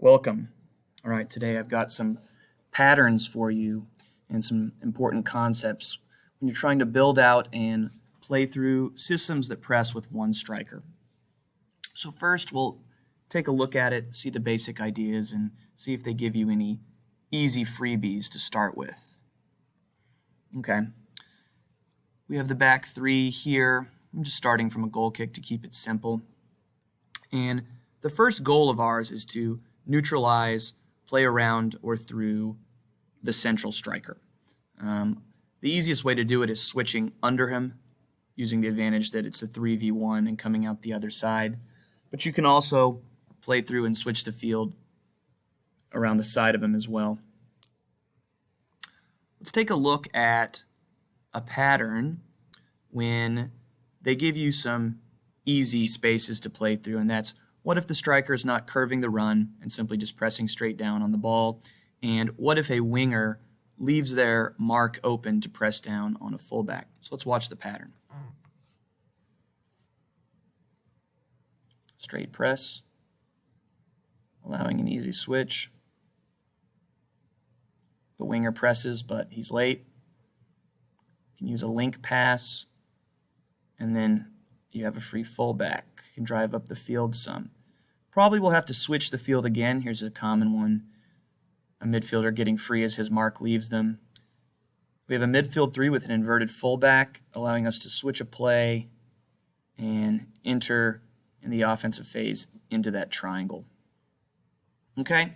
Welcome. All right, today I've got some patterns for you and some important concepts when you're trying to build out and play through systems that press with one striker. So first we'll take a look at it, see the basic ideas, and see if they give you any easy freebies to start with. Okay, we have the back three here. I'm just starting from a goal kick to keep it simple. And the first goal of ours is to neutralize, play around, or through the central striker. The easiest way to do it is switching under him, using the advantage that it's a 3v1 and coming out the other side. But you can also play through and switch the field around the side of him as well. Let's take a look at a pattern when they give you some easy spaces to play through, and that's what if the striker is not curving the run and simply just pressing straight down on the ball, and what if a winger leaves their mark open to press down on a fullback. So let's watch the pattern. Straight press, allowing an easy switch. The winger presses, but he's late. You can use a link pass, and then you have a free fullback. You can drive up the field some. Probably will have to switch the field again. Here's a common one. A midfielder getting free as his mark leaves them. We have a midfield three with an inverted fullback, allowing us to switch a play and enter in the offensive phase into that triangle. Okay?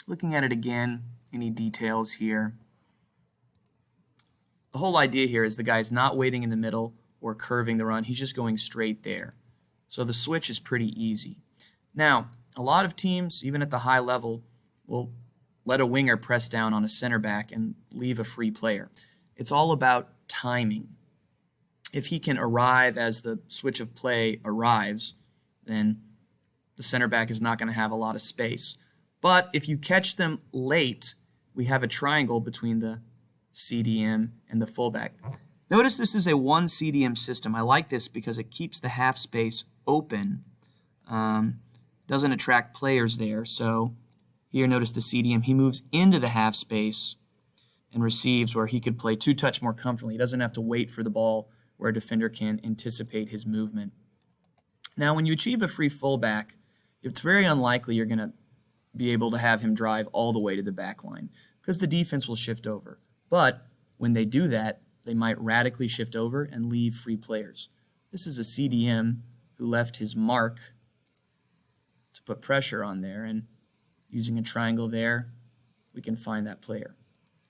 Looking at it again, any details here. The whole idea here is the guy's not waiting in the middle or curving the run. He's just going straight there. So the switch is pretty easy. Now, a lot of teams, even at the high level, will let a winger press down on a center back and leave a free player. It's all about timing. If he can arrive as the switch of play arrives, then the center back is not going to have a lot of space. But if you catch them late, we have a triangle between the CDM and the fullback. Notice this is a one CDM system. I like this because it keeps the half space open. Doesn't attract players there. So here, notice the CDM. He moves into the half space and receives where he could play two-touch more comfortably. He doesn't have to wait for the ball where a defender can anticipate his movement. Now, when you achieve a free fullback, it's very unlikely you're going to be able to have him drive all the way to the back line because the defense will shift over. But when they do that, they might radically shift over and leave free players. This is a CDM who left his mark to put pressure on there, and using a triangle there, we can find that player.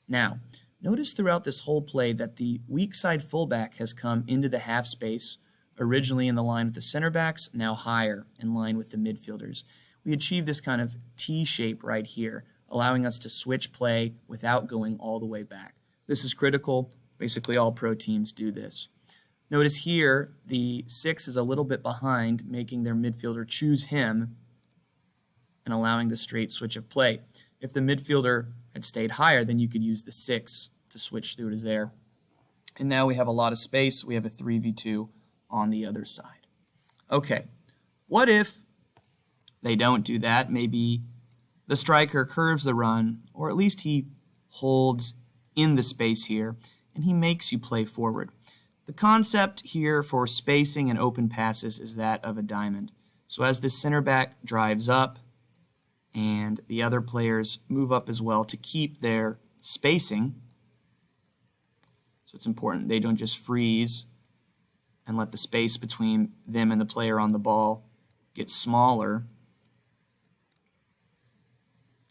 Now, notice throughout this whole play that the weak side fullback has come into the half space, originally in the line with the center backs, now higher in line with the midfielders. We achieve this kind of T shape right here, allowing us to switch play without going all the way back. This is critical. Basically, all pro teams do this. Notice here, the 6 is a little bit behind, making their midfielder choose him and allowing the straight switch of play. If the midfielder had stayed higher, then you could use the 6 to switch through to there. And now we have a lot of space. We have a 3v2 on the other side. Okay, what if they don't do that? Maybe the striker curves the run, or at least he holds in the space here, and he makes you play forward. The concept here for spacing and open passes is that of a diamond. So as the center back drives up and the other players move up as well to keep their spacing, so it's important they don't just freeze and let the space between them and the player on the ball get smaller.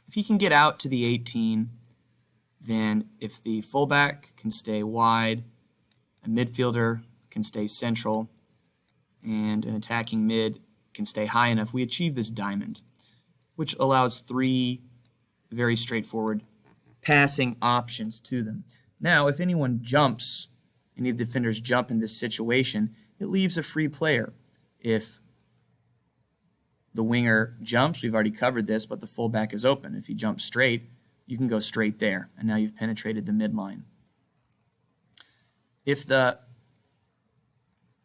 If he can get out to the 18, then if the fullback can stay wide, a midfielder can stay central, and an attacking mid can stay high enough, we achieve this diamond, which allows 3 very straightforward passing options to them. Now, if anyone jumps, any of the defenders jump in this situation, it leaves a free player. If the winger jumps, we've already covered this, but the fullback is open. If he jumps straight, you can go straight there, and now you've penetrated the midline. If the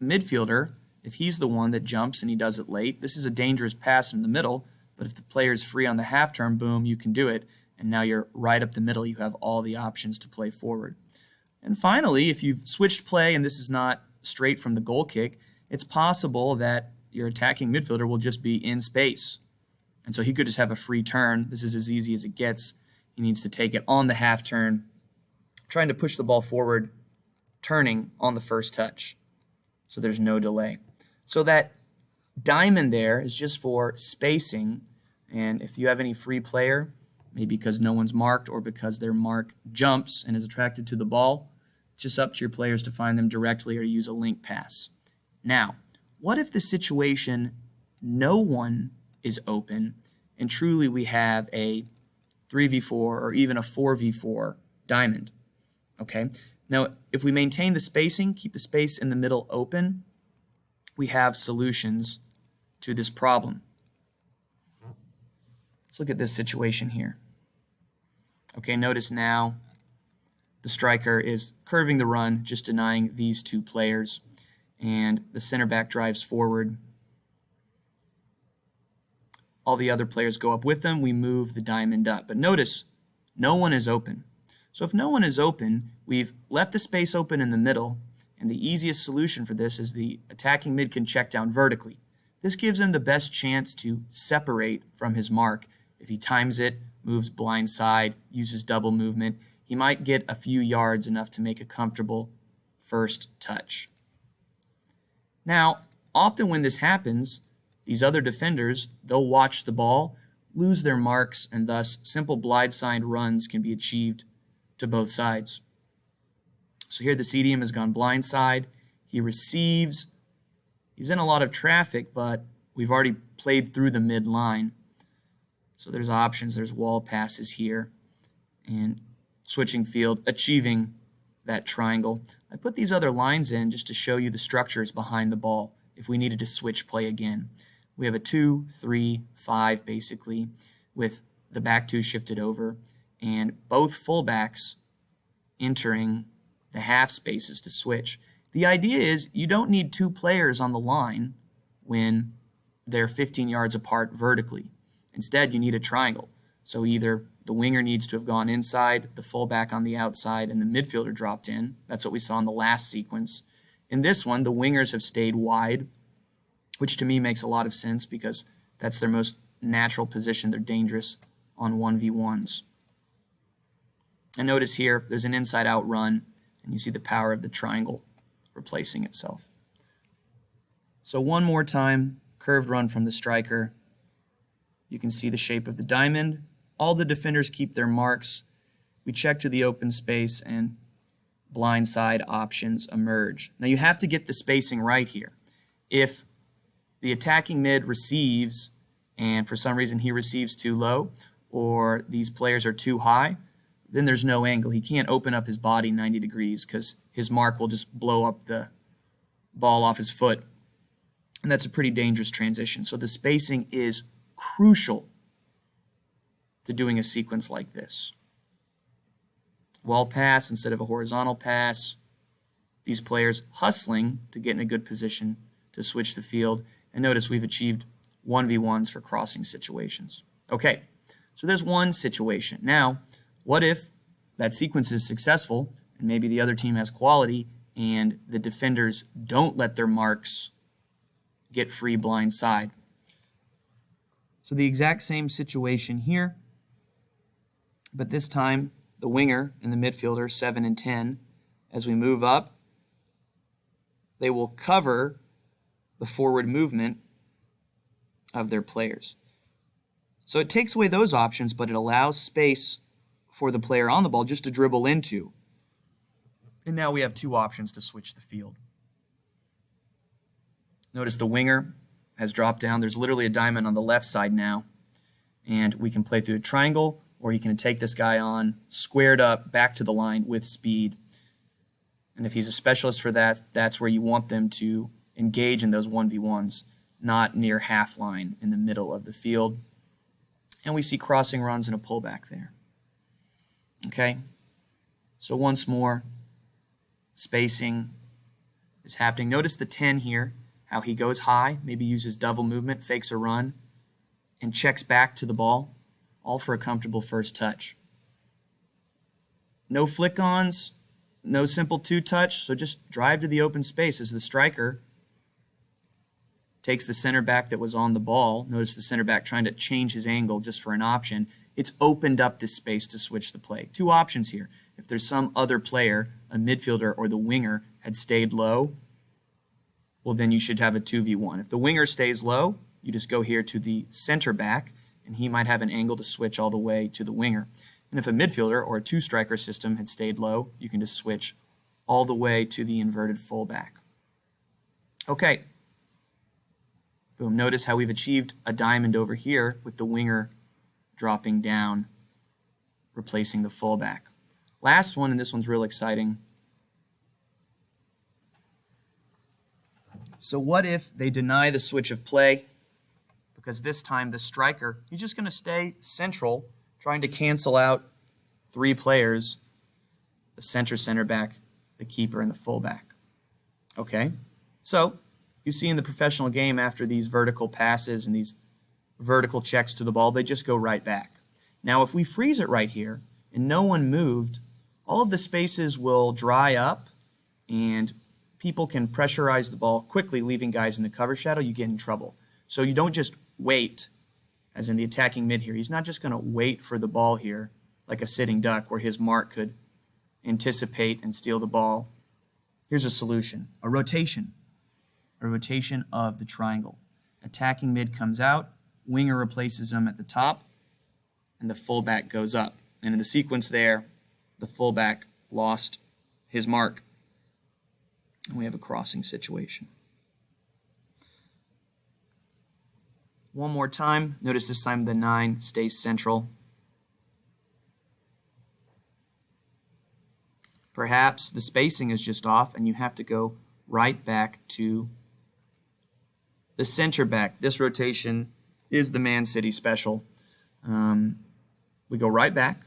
midfielder, if he's the one that jumps and he does it late, this is a dangerous pass in the middle But if the player is free on the half turn, boom, you can do it. And now you're right up the middle. You have all the options to play forward. And finally, if you've switched play and this is not straight from the goal kick, it's possible that your attacking midfielder will just be in space. And so he could just have a free turn. This is as easy as it gets. He needs to take it on the half turn, trying to push the ball forward, turning on the first touch. So there's no delay. So that diamond there is just for spacing. And if you have any free player, maybe because no one's marked or because their mark jumps and is attracted to the ball, it's just up to your players to find them directly or use a link pass. Now, what if the situation no one is open and truly we have a 3v4 or even a 4v4 diamond? Okay. Now, if we maintain the spacing, keep the space in the middle open, we have solutions to this problem. Let's look at this situation here. Okay, notice now the striker is curving the run, just denying these two players, and the center back drives forward. All the other players go up with them. We move the diamond up. But notice, no one is open. So if no one is open, we've left the space open in the middle, and the easiest solution for this is the attacking mid can check down vertically. This gives him the best chance to separate from his mark. If he times it, moves blind side, uses double movement, he might get a few yards, enough to make a comfortable first touch. Now, often when this happens, these other defenders, they'll watch the ball, lose their marks, and thus simple blindside runs can be achieved to both sides. So here the CDM has gone blindside. He receives. He's in a lot of traffic, but we've already played through the mid-line. So there's options. There's wall passes here. And switching field, achieving that triangle. I put these other lines in just to show you the structures behind the ball if we needed to switch play again. We have a 2, 3, 5 basically, with the back two shifted over, and both fullbacks entering the half spaces to switch. The idea is you don't need two players on the line when they're 15 yards apart vertically. Instead, you need a triangle. So either the winger needs to have gone inside, the fullback on the outside, and the midfielder dropped in. That's what we saw in the last sequence. In this one, the wingers have stayed wide, which to me makes a lot of sense because that's their most natural position. They're dangerous on 1v1s. And notice here, there's an inside-out run, and you see the power of the triangle replacing itself. So one more time, curved run from the striker. You can see the shape of the diamond. All the defenders keep their marks. We check to the open space, and blindside options emerge. Now you have to get the spacing right here. If the attacking mid receives, and for some reason he receives too low, or these players are too high, then there's no angle. He can't open up his body 90 degrees because his mark will just blow up the ball off his foot. And that's a pretty dangerous transition. So the spacing is crucial to doing a sequence like this. Wall pass instead of a horizontal pass. These players hustling to get in a good position to switch the field. And notice we've achieved 1v1s for crossing situations. Okay, so there's one situation. Now, what if that sequence is successful and maybe the other team has quality and the defenders don't let their marks get free blind side? So the exact same situation here, but this time the winger and the midfielder, 7 and 10, as we move up, they will cover the forward movement of their players. So it takes away those options, but it allows space for the player on the ball just to dribble into. And now we have two options to switch the field. Notice the winger has dropped down. There's literally a diamond on the left side now. And we can play through a triangle, or you can take this guy on, squared up, back to the line with speed. And if he's a specialist for that, that's where you want them to engage in those 1v1s, not near half line in the middle of the field. And we see crossing runs and a pullback there. Okay, so once more, spacing is happening. Notice the 10 here, how he goes high, maybe uses double movement, fakes a run, and checks back to the ball, all for a comfortable first touch. No flick-ons, no simple two-touch, so just drive to the open space as the striker takes the center back that was on the ball. Notice the center back trying to change his angle just for an option. It's opened up this space to switch the play. Two options here. If there's some other player, a midfielder or the winger, had stayed low, well, then you should have a 2v1. If the winger stays low, you just go here to the center back, and he might have an angle to switch all the way to the winger. And if a midfielder or a two-striker system had stayed low, you can just switch all the way to the inverted fullback. Okay. Boom. Notice how we've achieved a diamond over here with the winger dropping down, replacing the fullback. Last one, and this one's real exciting. So what if they deny the switch of play? Because this time the striker, he's just going to stay central, trying to cancel out three players, the center back, the keeper, and the fullback. Okay? So you see in the professional game, after these vertical passes and these vertical checks to the ball, they just go right back. Now, if we freeze it right here and no one moved, all of the spaces will dry up and people can pressurize the ball quickly, leaving guys in the cover shadow. You get in trouble. So you don't just wait, as in the attacking mid here. He's not just going to wait for the ball here like a sitting duck where his mark could anticipate and steal the ball. Here's a solution, a rotation of the triangle. Attacking mid comes out, winger replaces him at the top, and the fullback goes up. And in the sequence there, the fullback lost his mark. And we have a crossing situation. One more time. Notice this time the 9 stays central. Perhaps the spacing is just off and you have to go right back to the center back. This rotation is the Man City special. We go right back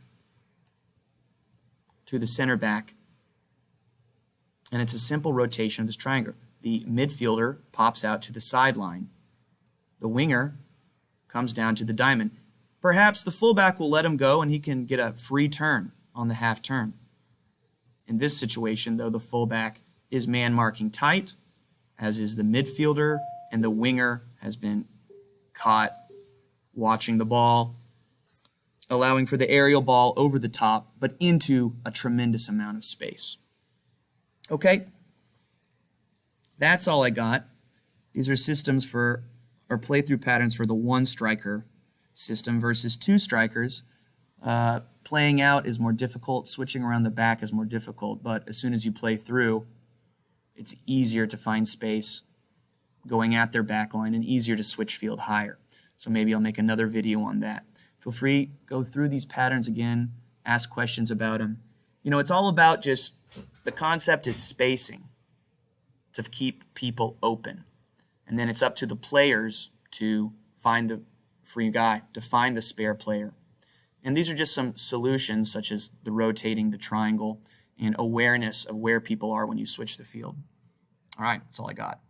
to the center back, and it's a simple rotation of this triangle. The midfielder pops out to the sideline. The winger comes down to the diamond. Perhaps the fullback will let him go and he can get a free turn on the half turn. In this situation, though, the fullback is man marking tight, as is the midfielder, and the winger has been caught watching the ball, allowing for the aerial ball over the top, but into a tremendous amount of space. Okay, that's all I got. These are systems for, or playthrough patterns for the one striker system versus two strikers. Playing out is more difficult. Switching around the back is more difficult, but as soon as you play through, it's easier to find space going at their back line and easier to switch field higher. So maybe I'll make another video on that. Feel free, go through these patterns again, ask questions about them. You know, it's all about just, the concept is spacing to keep people open. And then it's up to the players to find the free guy, to find the spare player. And these are just some solutions, such as the rotating, the triangle, and awareness of where people are when you switch the field. All right, that's all I got.